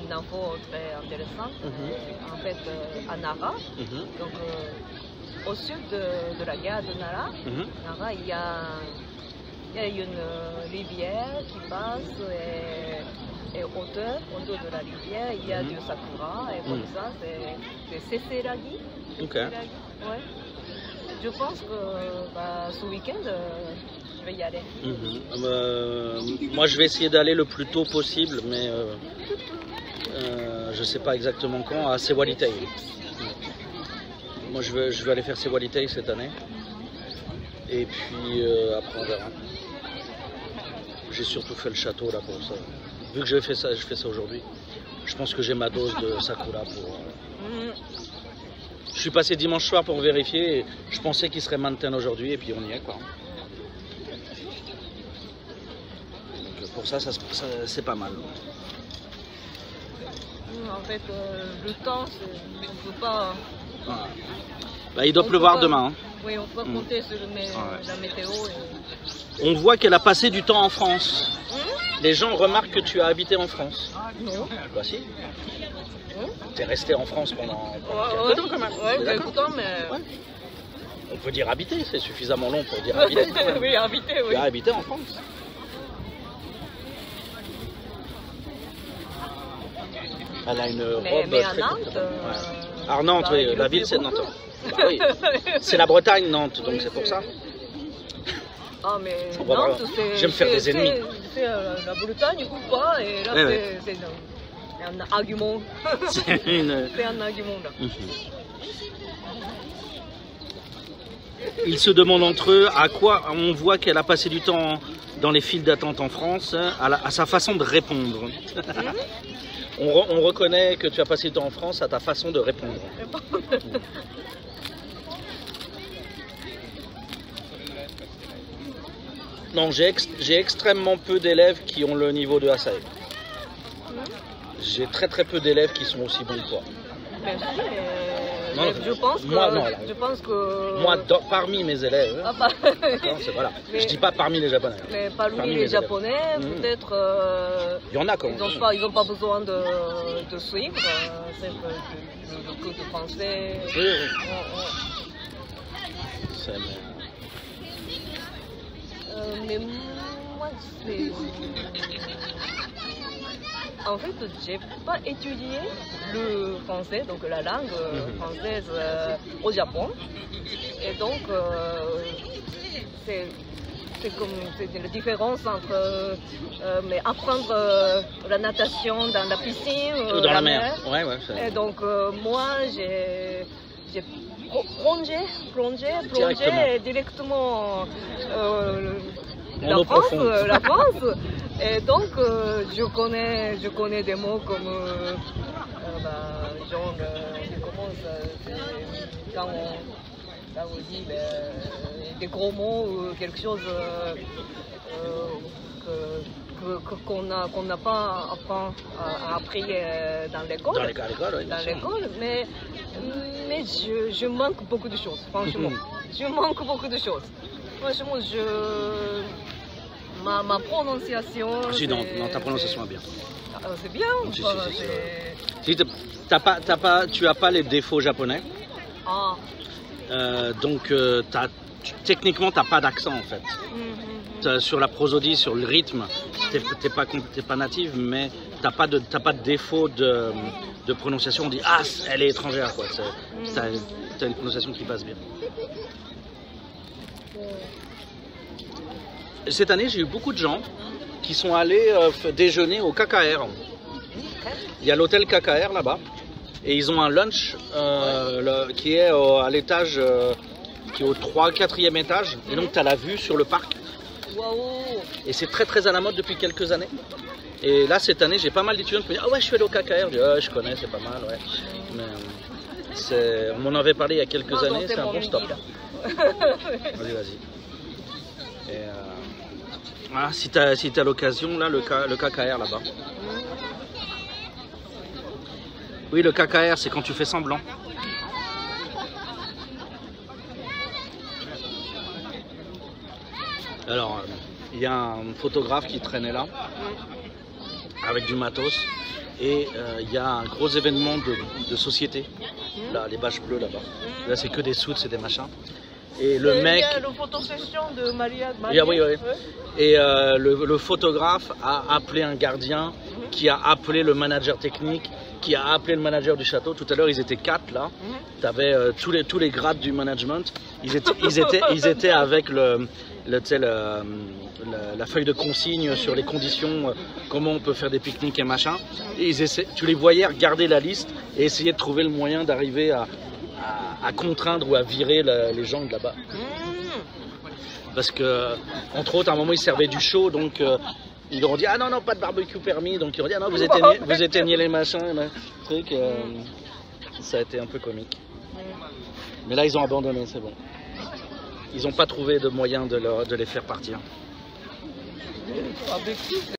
une info très intéressante. En fait, à Nara, donc, au sud de la gare de Nara, Nara, il y a une rivière qui passe et autour de la rivière, il y a du sakura et comme ça, c'est Seseragi. Ouais. Je pense que ce week-end, je vais y aller. Moi, je vais essayer d'aller le plus tôt possible, mais je ne sais pas exactement quand, à Sewalitei. Moi, je vais aller faire Sewalitei cette année. Et puis, après, on verra. J'ai surtout fait le château là pour ça. Vu que je fais ça aujourd'hui. Je pense que j'ai ma dose de sakura pour... Je suis passé dimanche soir pour vérifier. Et je pensais qu'il serait Manten aujourd'hui et puis on y est quoi. Donc, pour ça c'est pas mal. En fait, le temps, on ne peut pas... Voilà. Bah, il doit pleuvoir demain. Hein. Oui, on peut compter sur la météo. On voit qu'elle a passé du temps en France. Les gens remarquent que tu as habité en France. Non. Bah si. Tu es resté en France pendant quelques temps quand même. Ouais, quelques temps, mais... Ouais. On peut dire habiter, c'est suffisamment long pour dire habiter. Oui, habiter, oui. Tu as habité en France. Elle a une robe mais à très Nantes, courte. À Nantes, oui, la ville c'est Nantes. Bah oui. C'est la Bretagne, Nantes, donc c'est pour ça. Ah mais Nantes, c'est... J'aime faire des ennemis. C'est la Bretagne ou pas, et là c'est un argument. C'est un argument là. Ils se demandent entre eux à quoi on voit qu'elle a passé du temps dans les files d'attente en France, à sa façon de répondre. On reconnaît que tu as passé du temps en France à ta façon de répondre. Non, j'ai extrêmement peu d'élèves qui ont le niveau de Asae. J'ai très peu d'élèves qui sont aussi bons que toi. Merci, non, je pense que... Moi, non, je pense que... Moi, parmi mes élèves... voilà. Je dis pas parmi les Japonais. Mais parmi les Japonais, peut-être... Il y en a quand même. Ils n'ont pas besoin de suivre. C'est le cours de français. Oui. Mais moi, c'est... En fait, j'ai pas étudié le français, donc la langue française au Japon. Et donc, c'est la différence entre mais apprendre la natation dans la piscine ou dans la mer. Ouais, et donc, moi, j'ai plongé directement la France. Et donc, je connais des mots comme genre, quand on dit des gros mots ou quelque chose qu'on n'a pas appris dans l'école. Dans l'école, mais je manque beaucoup de choses, franchement. Je manque beaucoup de choses. Franchement, ma prononciation... Non, ta prononciation est bien. C'est bien. Tu n'as pas les défauts japonais. Donc, techniquement, tu n'as pas d'accent en fait. Sur la prosodie, sur le rythme, tu n'es pas native, mais tu n'as pas de défaut de prononciation. On dit « Ah, elle est étrangère ». Tu as une prononciation qui passe bien. Cette année, j'ai eu beaucoup de gens qui sont allés déjeuner au KKR. Il y a l'hôtel KKR là-bas. Et ils ont un lunch qui est à l'étage, qui est au 4e étage. Et donc, tu as la vue sur le parc. Et c'est très à la mode depuis quelques années. Et là, cette année, j'ai pas mal d'étudiants qui me disent « Ah ouais, je suis allé au KKR ». Je dis « Ah, je connais, c'est pas mal, ouais ». Mais on m'en avait parlé il y a quelques années, c'est un bon stop. Vas-y. Et si tu as l'occasion, là, le KKR là-bas. Oui, le KKR, c'est quand tu fais semblant. Alors, il y a un photographe qui traînait là, avec du matos. Et il y a un gros événement de société, là, les bâches bleues là-bas. Là, c'est que des suits et des machins. Et le mec. Il y a la photosession de Maria. Oui, oui. Et le photographe a appelé un gardien qui a appelé le manager technique, qui a appelé le manager du château. Tout à l'heure, ils étaient 4 là. Tu avais tous les grades du management. Ils étaient avec la feuille de consigne sur les conditions, comment on peut faire des pique-niques et machin. Et tu les voyais regarder la liste et essayer de trouver le moyen d'arriver à contraindre ou à virer les gens de là-bas. Parce que, entre autres, à un moment, ils servaient du chaud, donc ils leur ont dit « Ah non, non, pas de barbecue permis », donc ils ont dit « Ah non, vous éteignez les machins, truc. Ça a été un peu comique. Mais là, ils ont abandonné, c'est bon. Ils n'ont pas trouvé de moyen de les faire partir.